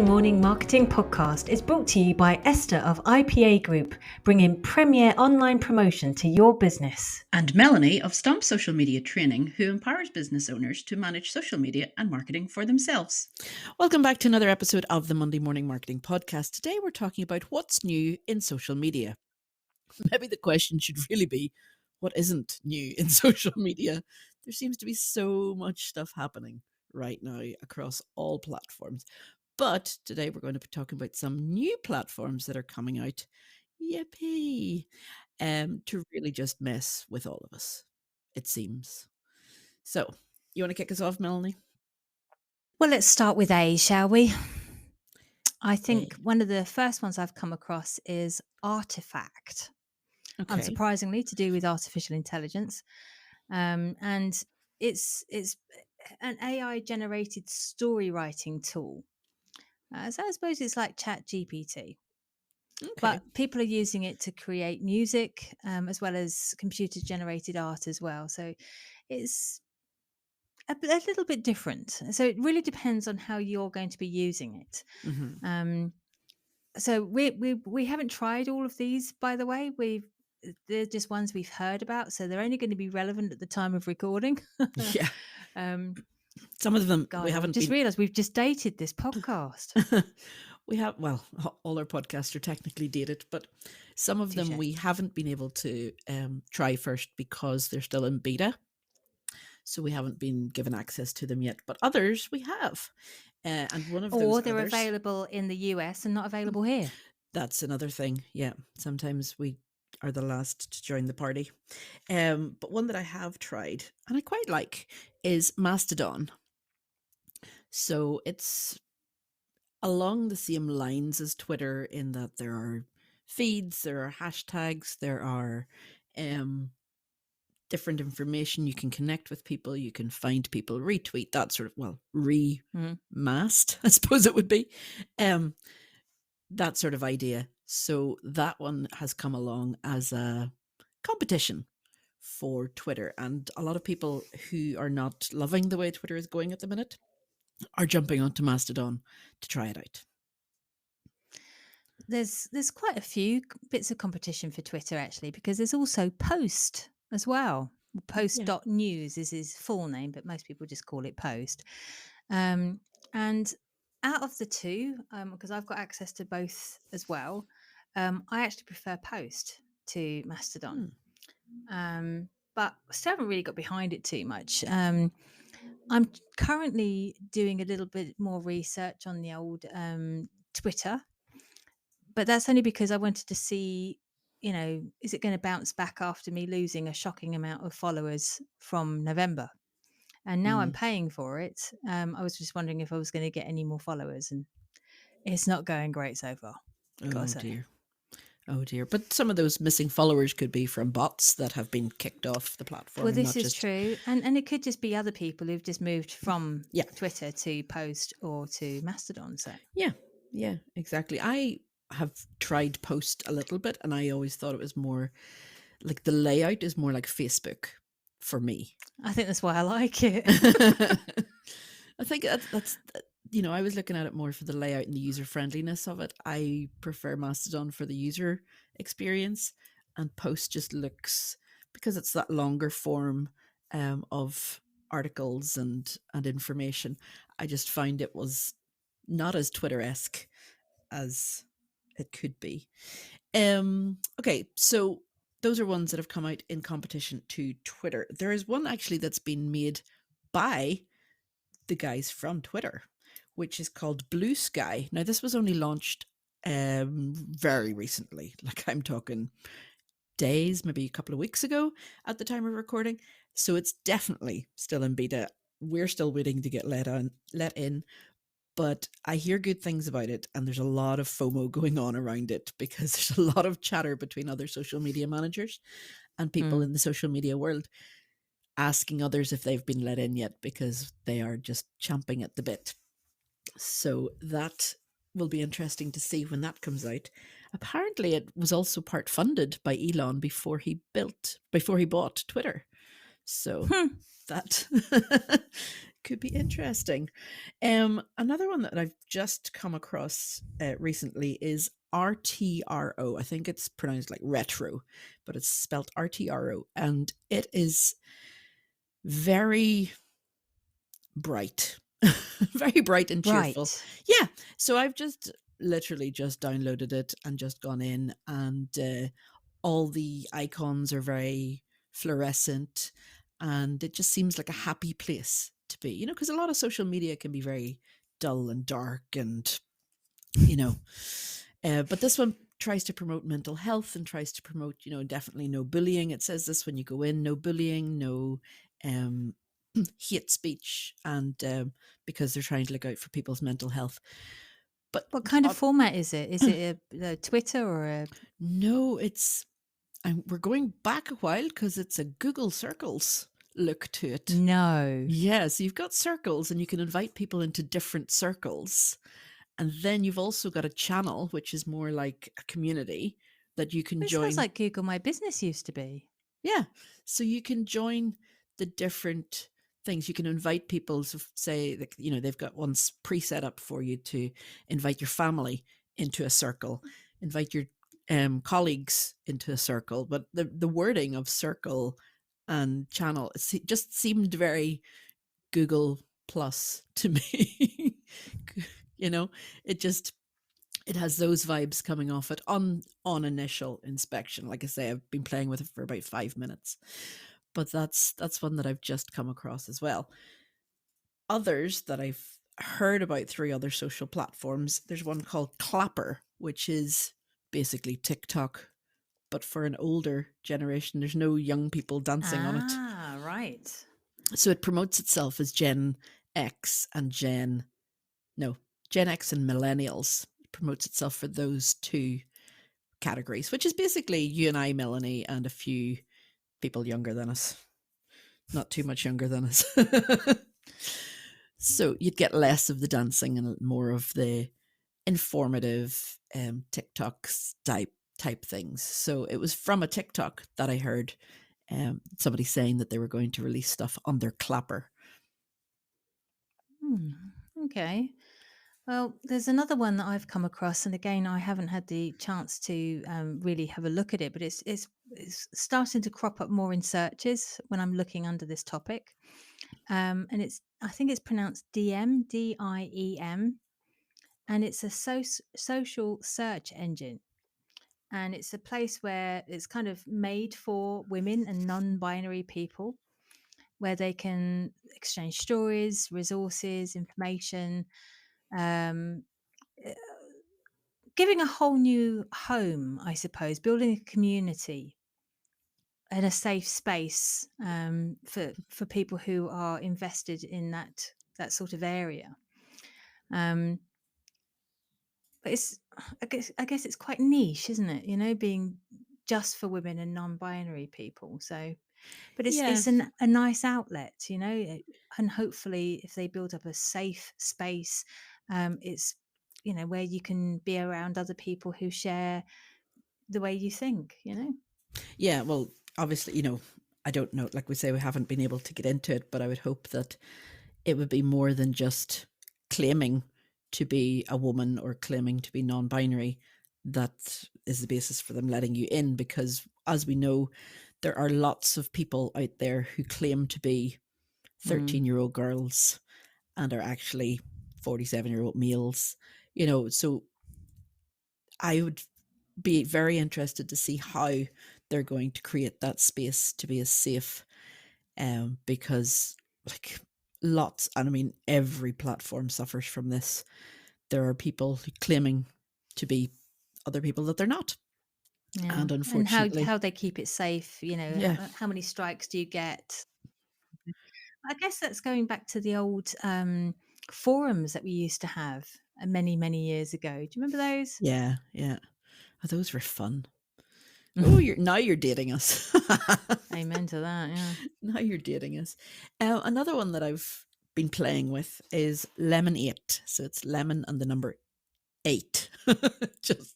Morning Marketing Podcast is brought to you by Esther of IPA Group, bringing premier online promotion to your business. And Melanie of Stomp Social Media Training, who empowers business owners to manage social media and marketing for themselves. Welcome back to another episode of the Monday Morning Marketing Podcast. Today we're talking about what's new in social media. Maybe the question should really be, what isn't new in social media? There seems to be so much stuff happening right now across all platforms. But today we're going to be talking about some new platforms that are coming out, yippee, to really just mess with all of us, it seems. So, you want to kick us off, Melanie? Well, let's start with A, shall we? I think one of the first ones I've come across is Artifact. Okay. Unsurprisingly, to do with artificial intelligence. And it's an AI generated story writing tool. So I suppose it's like ChatGPT. Okay. But people are using it to create music as well as computer generated art as well. So it's a little bit different. So it really depends on how you're going to be using it. Mm-hmm. So we haven't tried all of these, by the way. They're just ones we've heard about, so they're only going to be relevant at the time of recording. Yeah. Some of them God, we haven't just realised we've just dated this podcast. We have, well, all our podcasts are technically dated, but some of them we haven't been able to try first because they're still in beta. So we haven't been given access to them yet, but others we have. And one of those, or they're available in the US and not available here. That's another thing. Yeah, sometimes we are the last to join the party. But one that I have tried and I quite like is Mastodon. So it's along the same lines as Twitter in that there are feeds, there are hashtags, there are different information. You can connect with people, you can find people, retweet, that sort of, well, remast, I suppose it would be, that sort of idea. So that one has come along as a competition for Twitter, and a lot of people who are not loving the way Twitter is going at the minute are jumping onto Mastodon to try it out. There's quite a few bits of competition for Twitter, actually, because there's also Post as well. Post.news is his full name, but most people just call it Post. And out of the two, because I've got access to both as well, I actually prefer Post to Mastodon. But I still haven't really got behind it too much. I'm currently doing a little bit more research on the old Twitter, but that's only because I wanted to see, is it going to bounce back after me losing a shocking amount of followers from November? And now I'm paying for it. I was just wondering if I was going to get any more followers, and it's not going great so far. Oh dear. But some of those missing followers could be from bots that have been kicked off the platform. Well, this is true. And it could just be other people who've just moved from Twitter to Post or to Mastodon. So Yeah, exactly. I have tried Post a little bit, and I always thought it was more like the layout is more like Facebook for me. I think that's why I like it. I think that's I was looking at it more for the layout and the user friendliness of it. I prefer Mastodon for the user experience, and Post just looks, because it's that longer form of articles and information. I just find it was not as Twitter-esque as it could be. Okay, so those are ones that have come out in competition to Twitter. There is one actually that's been made by the guys from Twitter, which is called Blue Sky. Now, this was only launched very recently. Like, I'm talking days, maybe a couple of weeks ago at the time of recording. So it's definitely still in beta. We're still waiting to get let in. But I hear good things about it, and there's a lot of FOMO going on around it because there's a lot of chatter between other social media managers and people in the social media world asking others if they've been let in yet, because they are just champing at the bit. So that will be interesting to see when that comes out. Apparently, it was also part funded by Elon before he bought Twitter. So that Could be interesting. Another one that I've just come across recently is RTRO. I think it's pronounced like retro, but it's spelled RTRO, and it is very bright, very bright and cheerful. Right. Yeah. So I've just literally just downloaded it and just gone in, and all the icons are very fluorescent, and it just seems like a happy place to be, because a lot of social media can be very dull and dark and, but this one tries to promote mental health and tries to promote, definitely no bullying. It says this when you go in: no bullying, no hate speech, and because they're trying to look out for people's mental health. But What kind of format is it? Is it a Twitter or a... no, we're going back a while because it's a Google Circles look to it. No. Yeah, so you've got circles and you can invite people into different circles. And then you've also got a channel, which is more like a community that you can It join. sounds like Google My Business used to be. Yeah. So you can join the different things. You can invite people to say, they've got ones pre-set up for you to invite your family into a circle, invite your colleagues into a circle. But the wording of circle and channel just seemed very Google Plus to me. It has those vibes coming off it on initial inspection. Like I say, I've been playing with it for about 5 minutes, but that's one that I've just come across as well. Others that I've heard about through other social platforms, there's one called Clapper, which is basically TikTok, but for an older generation. There's no young people dancing on it. Ah, right. So it promotes itself as Gen X and Gen X and millennials. It promotes itself for those two categories, which is basically you and I, Melanie, and a few people younger than us. Not too much younger than us. So you'd get less of the dancing and more of the informative TikToks type things. So it was from a TikTok that I heard somebody saying that they were going to release stuff on their Clapper. Okay. Well, there's another one that I've come across, and again, I haven't had the chance to really have a look at it, but it's starting to crop up more in searches when I'm looking under this topic. And I think it's pronounced Diem, DIEM, and it's a social search engine. And it's a place where it's kind of made for women and non-binary people, where they can exchange stories, resources, information, um, giving a whole new home, I suppose, building a community and a safe space for people who are invested in that sort of area. But I guess it's quite niche, isn't it? Being just for women and non-binary people. So, but it's a nice outlet, and hopefully, if they build up a safe space, it's where you can be around other people who share the way you think. Yeah, well, obviously, I don't know. Like we say, we haven't been able to get into it, but I would hope that it would be more than just claiming to be a woman or claiming to be non-binary. That is the basis for them letting you in, because as we know, there are lots of people out there who claim to be 13-year-old girls and are actually 47-year-old males, so I would be very interested to see how they're going to create that space to be as safe, because lots, and I mean every platform suffers from this. There are people claiming to be other people that they're not. Yeah. And unfortunately, how they keep it safe, how many strikes do you get? I guess that's going back to the old forums that we used to have many, many years ago. Do you remember those? Yeah. Oh, those were fun. Oh, now you're dating us. Amen to that. Yeah. Now you're dating us. Another one that I've been playing with is Lemon 8. So it's lemon and the number 8.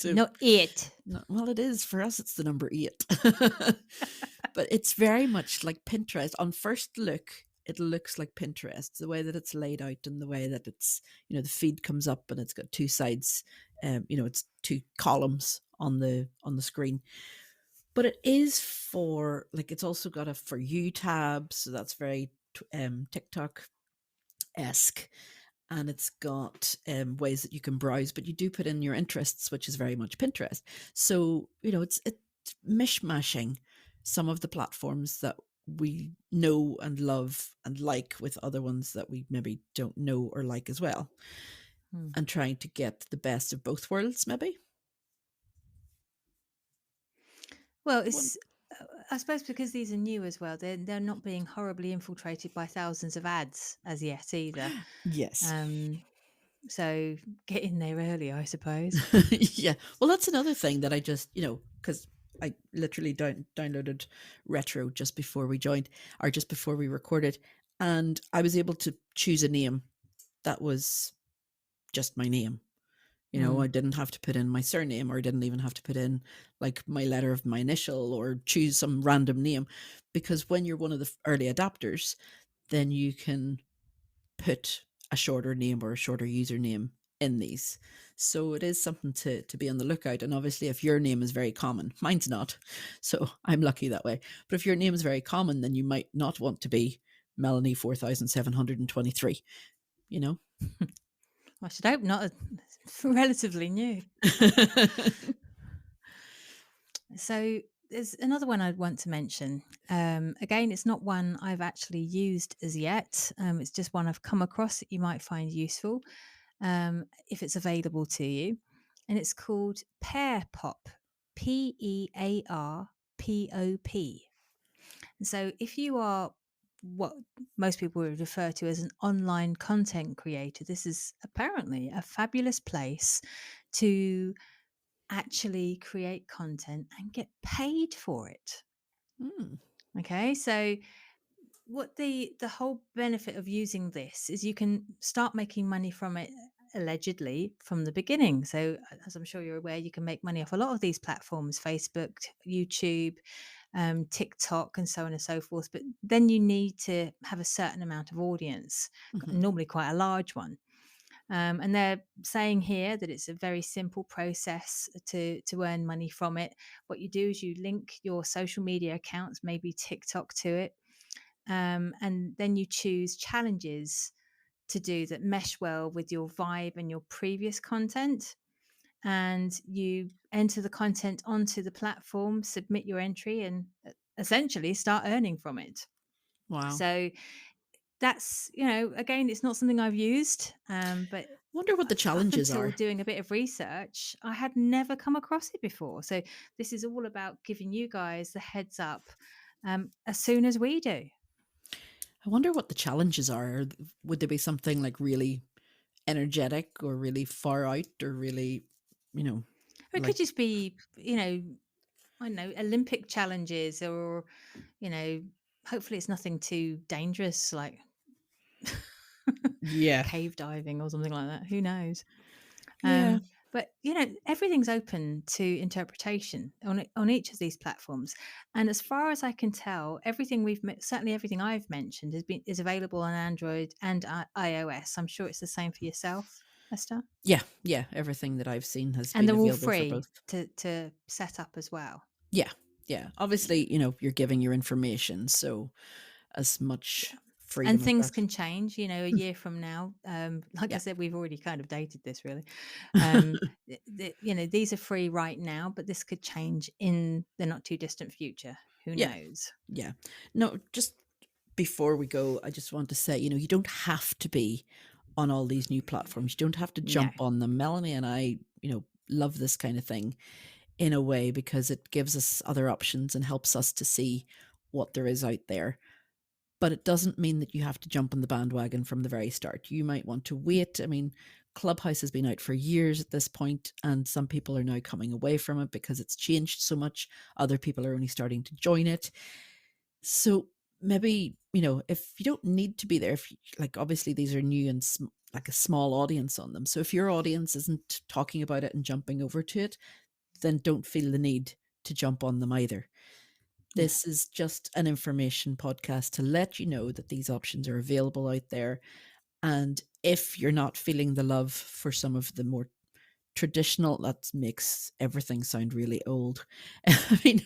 Not 8. Well, it is for us. It's the number 8. But it's very much like Pinterest. On first look, it looks like Pinterest, the way that it's laid out and the way that it's, the feed comes up and it's got two sides, it's two columns on the screen. But it is for, like, it's also got a For You tab, so that's very TikTok-esque. And it's got ways that you can browse, but you do put in your interests, which is very much Pinterest. So, it's mishmashing some of the platforms that we know and love and like with other ones that we maybe don't know or like as well, and trying to get the best of both worlds, maybe. Well, it's I suppose because these are new as well, they're not being horribly infiltrated by thousands of ads as yet either. Yes. So get in there early, I suppose. Yeah. Well, that's another thing that I just, because I literally downloaded Retro just before we joined, or just before we recorded, and I was able to choose a name that was just my name. I didn't have to put in my surname, or I didn't even have to put in like my letter of my initial or choose some random name, because when you're one of the early adapters, then you can put a shorter name or a shorter username in these. So it is something to be on the lookout. And obviously, if your name is very common, mine's not, so I'm lucky that way. But if your name is very common, then you might not want to be Melanie 4723. I should hope not. It's relatively new. So there's another one I'd want to mention. Again, it's not one I've actually used as yet. It's just one I've come across that you might find useful if it's available to you. And it's called Pearpop, Pearpop. And so if you are what most people would refer to as an online content creator, this is apparently a fabulous place to actually create content and get paid for it. Okay, so what the whole benefit of using this is you can start making money from it allegedly from the beginning. So as I'm sure you're aware, you can make money off a lot of these platforms: Facebook, YouTube, TikTok, and so on and so forth. But then you need to have a certain amount of audience, normally quite a large one. And they're saying here that it's a very simple process to earn money from it. What you do is you link your social media accounts, maybe TikTok, to it, and then you choose challenges to do that mesh well with your vibe and your previous content. And you enter the content onto the platform, submit your entry, and essentially start earning from it. Wow. So that's, again, it's not something I've used, but wonder what the challenges up until are. doing a bit of research, I had never come across it before. So this is all about giving you guys the heads up as soon as we do. I wonder what the challenges are. Would there be something like really energetic or really far out or really, It could just be, I don't know, Olympic challenges, or, hopefully it's nothing too dangerous, like cave diving or something like that. Who knows? Yeah. But everything's open to interpretation on each of these platforms, and as far as I can tell, certainly everything I've mentioned is available on Android and iOS. I'm sure it's the same for yourself, Esther. Yeah. Everything that I've seen has And been they're all available for free both. to set up as well. Yeah. Obviously, you're giving your information, so as much freedom. And as things that. can change, a year from now. Like Yeah. I said, we've already kind of dated this, really. These are free right now, but this could change in the not too distant future. Who knows? Yeah. No, just before we go, I just want to say, you don't have to be on all these new platforms. You don't have to jump on them. Melanie and I, love this kind of thing in a way because it gives us other options and helps us to see what there is out there. But it doesn't mean that you have to jump on the bandwagon from the very start. You might want to wait. I mean, Clubhouse has been out for years at this point, and some people are now coming away from it because it's changed so much. Other people are only starting to join it. So maybe, if you don't need to be there, obviously these are new and like a small audience on them. So if your audience isn't talking about it and jumping over to it, then don't feel the need to jump on them either. This is just an information podcast to let you know that these options are available out there. And if you're not feeling the love for some of the more traditional, that makes everything sound really old. I mean,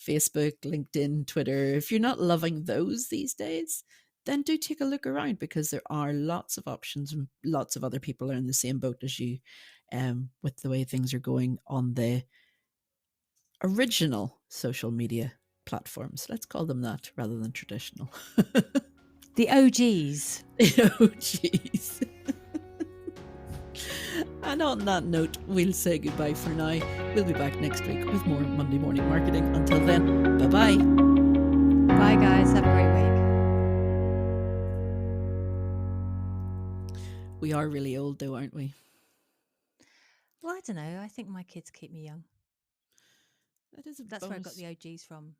Facebook, LinkedIn, Twitter, if you're not loving those these days, then do take a look around, because there are lots of options and lots of other people are in the same boat as you, with the way things are going on the original social media platforms. Let's call them that rather than traditional. The OGs. Oh, jeez. And on that note, we'll say goodbye for now. We'll be back next week with more Monday Morning Marketing. Until then, bye-bye. Bye, guys. Have a great week. We are really old though, aren't we? Well, I don't know. I think my kids keep me young. That is a That's where I got bonus. the OGs from.